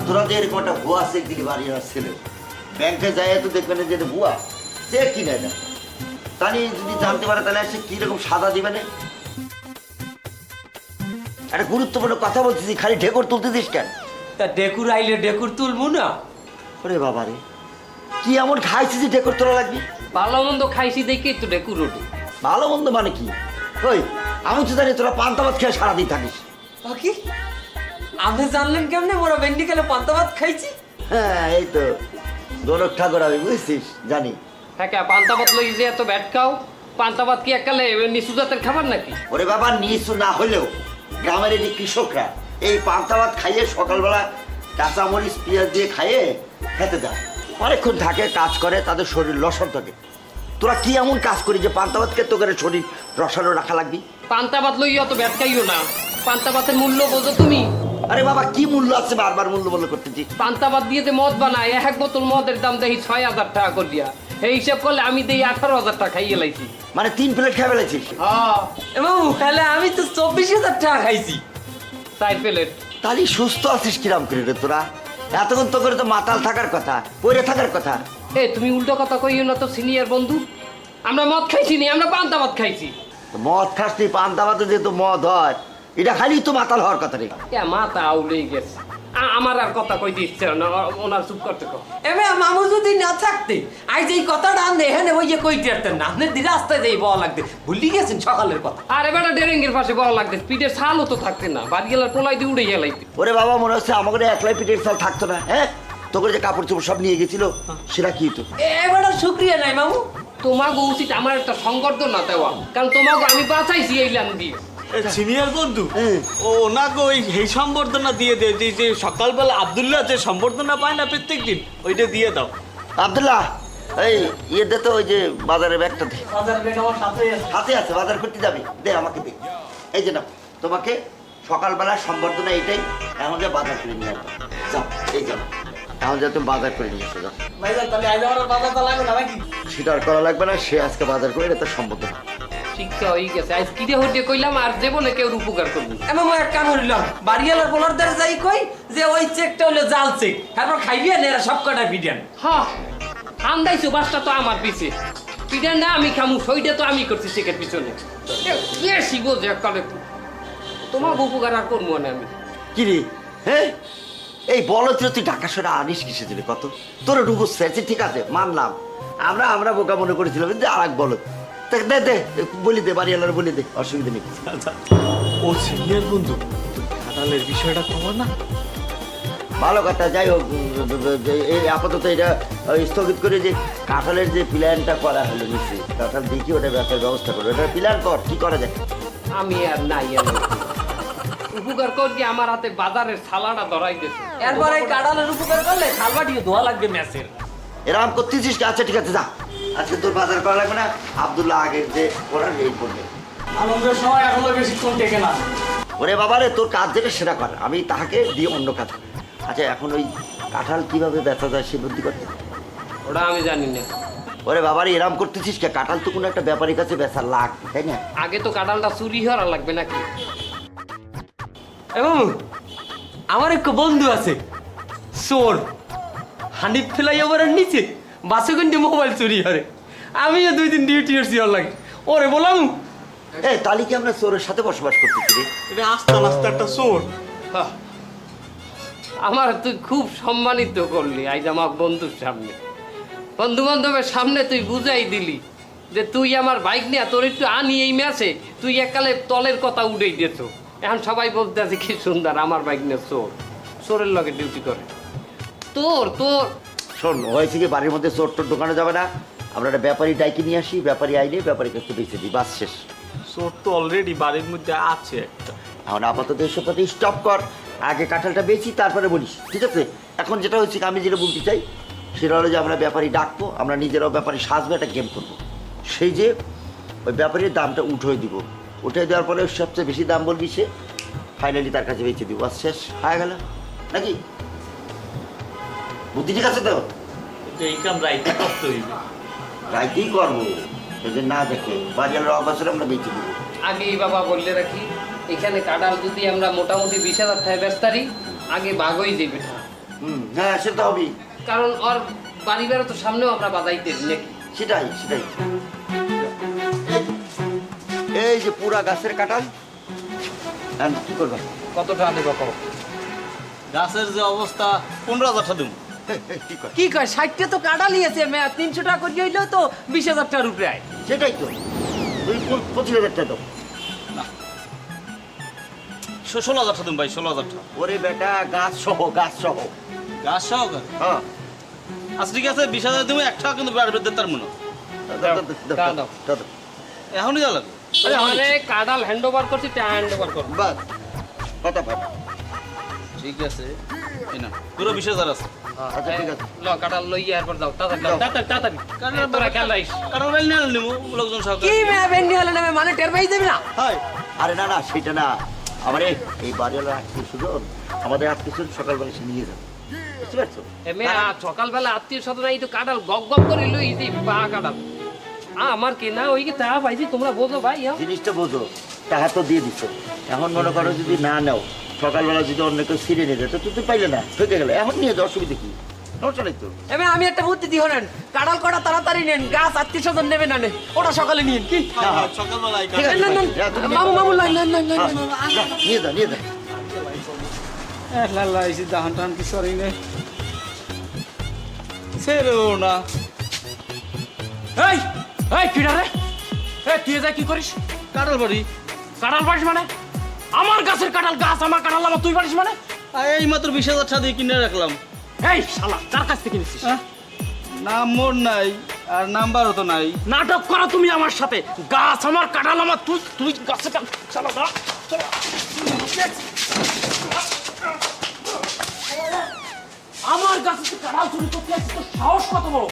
তোরা যে এরকম একটা ভুয়া চেক দিকে বাড়ি আসছিল, ব্যাংকে যাই তো দেখবেন যে ভুয়া চেক কিনে না, তাহলে যদি জানতে পারে তাহলে সে কিরকম সাদা দিবে না। একটা গুরুত্বপূর্ণ কথা বলতেছি, খালি ঢেকুর তুলতেছিস কেন? তা ডেকুর আইলে ডেকুর তুলবো না? ওরে বাবা রে, কি এমন খাইছিস যে ঢেকুর তোলা লাগবে? ভালো মন্দ খাইছি দেখে তো ডেকুর ওঠে। ভালো মন্দ মানে কি? ওই আমি তো জানি তোরা পান্তা ভাত খেয়ে সারাদিন থাকিস। কি আপনি জানলেন কেমনে মোরা ভেন্ডি খেলে পান্তা ভাত খাইছি? হ্যাঁ এই তো গোলক ঠাকুর, আমি বুঝছিস জানি। হ্যাঁ কে পান্তা ভাত লই যে এত ব্যাট খাও? পান্তা ভাত কি একালে নিচু জাতের খাবার নাকি? ওরে বাবা, নিচু না হলেও গ্রামের এই কৃষকরা এই পান্তা ভাত খাইয়ে সকালবেলা কাঁচামরিচ পেঁয়াজ দিয়ে খাইয়ে খেতে যায়, অনেকক্ষণ থাকে, কাজ করে, তাদের শরীর লসন থাকে। তোরা কি এমন কাজ করি যে পান্তা ভাত খেতে করে শরীর রসালো রাখা লাগবি? পান্তা ভাত লই অত ব্যাট খাইও না। পান্তা ভাতের মূল্য বোঝো তুমি? আরে বাবা, কি মূল্য আছে বারবার মূল্য বলে করতেছি? পান্তা ভাত দিয়ে যে মদ বানায়, এক বোতল মদের দাম দেখি 6,000 টাকা করিয়া। এই হিসাব করলে আমি দেই 18,000 টাকা খাইয়ে লাইছি। মানে 3 প্লেট খেয়ে ফেলেছিস? এবং তাহলে আমি তো 24,000 টাকা খাইছি 4 প্লেট। তাহলে সুস্থ আছিস কিরাম করে রে তোরা? এতক্ষণ তো করে তো মাতাল থাকার কথা, পড়ে থাকার কথা। এ তুমি উল্টো কথা কইও না তো সিনিয়র বন্ধু। আমরা মদ খাইছি নি, আমরা পান্তা ভাত খাইছি। মদ খাস তুই, পান্তা ভাতে যেহেতু মদ হয়, এটা খালি তো মাতাল হওয়ার কথা রে। মাথা আউলেই গেছে। আমার আর কথা কই দিচ্ছে না, ওনার চুপ করতে কো। এবে মামু যদি না থাকতে আজ এই কথাটা আনলে এখানে ওই যে কইতে পারতেন না। আপনি দিন রাস্তায় যাই বলা লাগতে, ভুলি গেছেন সকালের কথা। আরে বেটা ডেরেঙ্গের পাশে বলা লাগতে, পিঠের ছালও তো থাকতে না, বাড়ি গেলার পোলাই দিয়ে উড়ে গেলাইতে। ওরে বাবা, মনে হচ্ছে আমাকে একলাই পিঠের চাল থাকতো না। হ্যাঁ, তোকে যে কাপড় চোপড় সব নিয়ে গেছিল সেটা কি তো? এবারে শুক্রিয়া নাই মামু, তোমাকে উচিত আমার একটা সংবর্ধনা দেওয়া, কারণ তোমাকে আমি বাঁচাইছি এই লান দিয়ে। সিনিয়র বন্ধু, ও ওনাকে ওই এই সম্বর্ধনা দিয়ে দে, যে সকালবেলা আব্দুল্লাহ যে সম্বর্ধনা পায় না প্রত্যেক দিন, ওইটা দিয়ে দাও। আব্দুল্লাহ, এই ইয়ে দে তো, ওই যে বাজারের ব্যাগটা দে। বাজারের ব্যাগ আমার সাথে আছে। হাতে আছে, বাজার করতে যাবি, দে আমাকে দে। এই যে না, তোমাকে সকালবেলা সম্বর্ধনা এইটাই, এখন যে বাজার করে নিয়ে আসবে। যাও, এই যাও, এখন যে তুমি বাজার করে নিয়ে এসো, যাও। ভাইজান তাহলে আজ আমার বাজারটা লাগবে না নাকি? সেটা আর করা লাগবে না, সে আজকে বাজার করে এটা তার সম্বর্ধনা। শিক্ষা হয়ে গেছে, আজ কিরে হইতে কইলাম আর জীবনে কেউ উপকার করবে। এমন এক কাম হইলাম, বাড়িওয়ালার বলার দ্বারা যাই কই যে ওই চেকটা হলো জাল চেক, তারপর খাইবি না এরা সব কটা ভিডিয়ান। হ্যাঁ, আন্দাইছো বাসটা তো আমার পিছে, পিডিয়ান না আমি খামু, সইটা তো আমি করছি চেকের পিছনে। কে শিখবো যে কালে তোমার উপকার আর করবো না আমি। কি রে, হ্যাঁ এই বলত তুই ঢাকা সরে আনিস কিসে দিলে? কত তোর ডুবো স্যারছে, ঠিক আছে মানলাম, আমরা বোকা মনে করেছিলাম যে আর এক বলত। দে দে, বলি দে, বাড়িওয়ালার বলি দে, অসুবিধা নেই। ও সিনিয়র বন্ধু, কাঁঠালের বিষয়টা খবর না? ভালো কথা, যাই হোক, এই আপাতত এটা স্থগিত করে যে কাঁঠালের যে প্ল্যানটা করা হলো নিশ্চয়ই, কাঁঠাল দেখি ওটা ব্যাপার ব্যবস্থা করবো, এটা প্ল্যান কর, কি করা যায়? আমি আর নাই উপকার করছি, আমার হাতে বাজারের থালাটা ধরাই দিয়েছে। এরপরে কাঁঠালের উপকার করলে থালবাটিও ধোয়া লাগবে ম্যাচের। এরকম করতেছিস? আচ্ছা ঠিক আছে, যা, আজকে তোর বাজার করা লাগবে না, আব্দুল্লাহ আগের যে করার এই করবে। আনন্দের সময় এখনো বেশিক্ষণ টেকে না। ওরে বাবারে, তোর কাজ যেটা সেটা কর, আমি তাহাকে দিয়ে অন্য কাজ। আচ্ছা, এখন ওই কাঁঠাল কিভাবে বেচা যায় সে বুদ্ধি করতে? ওটা আমি জানি না। ওরে বাবারে, এরম করতেছিস কে? কাঁঠাল তো কোনো একটা ব্যাপারীর কাছে বেচা লাগবে, তাই না? আগে তো কাঁঠালটা চুরি হওয়ার লাগবে নাকি? এবং আমার এক বন্ধু আছে চোর, হানিফ ফ্লাইওভারের নিচে বাসে কিন্তু মোবাইল চুরি করে। আমিও 2 দিন ডিউটি করছি ওর লাগে, ওরে বললাম এই তাহলে কি আমরা চোরের সাথে বসবাস করতেছি রে? এটা আস্তে আস্তে একটা চোর। আমার তুই খুব সম্মানিত করলি আজ আমার বন্ধুর সামনে, বন্ধু বান্ধবের সামনে তুই বুঝাই দিলি যে তুই আমার বাইক নিয়ে তোর একটু আনি এই ম্যাচে, তুই একালে তলের কথা উড়েই দিত। এখন সবাই বলতে আছে কি সুন্দর আমার বাইক নিয়ে চোর, চোরের লগে ডিউটি করে। তোর তোর শোন, হয়েছে কি, বাড়ির মধ্যে চোর টোর দোকানে যাবে না, আমরা একটা ব্যাপারী ডাইকে নিয়ে আসি, ব্যাপারী আইলে ব্যাপারীর কাছে বেঁচে দিই, বাস শেষ। চোর তো অলরেডি বাড়ির মধ্যে আছে একটা। এখন আপাতত এসব কথা স্টপ কর, আগে কাঁঠালটা বেচি তারপরে বলিস, ঠিক আছে? এখন যেটা হচ্ছে, আমি যেটা বলতে চাই সেটা হলো যে আমরা ব্যাপারী ডাকবো, আমরা নিজেরাও ব্যাপারী সাজবো, একটা গেম করবো। সেই যে ওই ব্যাপারীর দামটা উঠে দিব, উঠে দেওয়ার পরে সবচেয়ে বেশি দাম বলবি, সে ফাইনালি তার কাছে বেঁচে দিব, বাস শেষ হয়ে গেল নাকি? বুদ্ধি ঠিক আছে তো? এই কাম রাইতে করতে হইবে। রাইতেই করবো, এই যে না দেখে বাড়িওয়ালার অবসরে আমরা বেঁচে দিব। আগেই বাবা বললে রাখি, এখানে কাঁঠাল যদি আমরা মোটামুটি 20,000 টাকা বেচতারি আগে ভাগই যাবে না। হ্যাঁ সেটা হবেই, কারণ ওর বাড়ি বেড়া তো সামনেও আমরা বাজাইতে নাকি। সেটাই সেটাই। এই যে পুরা গাছের কাঁঠাল, এখন কি করবেন? কত টাকা দেবো কও? গাছের যে অবস্থা 15,000 টাকা দেবো। কি কর? কি কয় 60টা তো কাঁঠালই আছে, 300 টাকা করে হইলেও তো 20,000 টাকার উপরে আয়। সেটাই তো, ওই 25,000 টাকা দাও। 16,000 টাকা দেবো ভাই, 16,000 টাকা। ওরে বেটা, গাছ সহ গাছ সহ। গাছ সহ? হ্যাঁ আচ্ছা ঠিক আছে, 20,000 দেবো, 1 টাকা কিন্তু বাড়বে তার মনে। দাও, দাও, দাও। দাও, দাও। এখনই যা লাগবে। মানে কাঁঠাল হ্যান্ড ওভার করছি, টাকা হ্যান্ড ওভার করবো। বাস কথা পাই। ঠিক আছে, এই না পুরো 20,000 আছে। আচ্ছা ঠিক আছে। ল কাঁঠাল লইয়া এরপর দাও, তাড়াতাড়ি দাও, দাও। তাড়াতাড়ি তাড়াতাড়ি। কারণ তোরা খেয়াল রাখিস। কারণ বাইল নিয়ে নেবো লোকজন সহ। কি মেয়ে ভেন্ডি হলে নেবে, মানে টের পাই যাবি না? হাই আরে না না, সেটা না, আমার এই বাড়িওয়ালা আত্মীয় স্বজন, আমাদের আত্মীয় স্বজন সকালবেলা এসে নিয়ে যাবে, বুঝতে পারছো? সকালবেলা আত্মীয় স্বজন এই তো কাঁঠাল গপ গপ করে লই দি পা কাঁঠাল। আমার কেনা ওই কি তা পাইছি, তোমরা বোঝো ভাই। জিনিসটা বোঝো, টাকা তো দিয়ে দিচ্ছ, এখন মনে করো যদি না নাও, সকালবেলা যদি অন্য কেউ ছিঁড়ে নিয়ে যায় তো তুমি পাইলে না, ঠকে গেলে, এখন নিয়ে যাও, অসুবিধা কি? সমস্যা নেই তো। এবার আমি একটা বুদ্ধি দিই, নেন কাঁঠাল কটা তাড়াতাড়ি নেন, গাছ আত্মীয় স্বজন নেবে না, ওটা সকালে নিন কি? সকালবেলা ঠিক আছে, নেন, নেন, যা, তুমি নিয়ে মামু যাও। মামু লাইন লাইন লাইন লাইন হ্যাঁ, যা, নিয়ে যা নিয়ে যা। লাইছি দাহান টান কিছু আর নেই সেরও না। এই এই কিডা রে? এই তুই যা কি করিস? কাটাল বাড়ি কাঁঠাল পারিস মানে? আমার গাছের কাঁঠাল, গাছ আমার কাঁঠাল, আমার তুই পারিস মানে? এই মাত্র 20,000 টাকা দিয়ে কিনে রাখলাম। এই শালা কার কাছ থেকে নিছিস? নাম মোর নাই আর নাম্বারও তো নাই। নাটক করো তুমি আমার সাথে, গাছ আমার কাঁঠাল আমার, তুই তুই গাছে শালা দাঁড়া, শালা। আমার গাছে তুই কাঁঠাল চুরি করতে আসছিস, তোর সাহস কত বড়?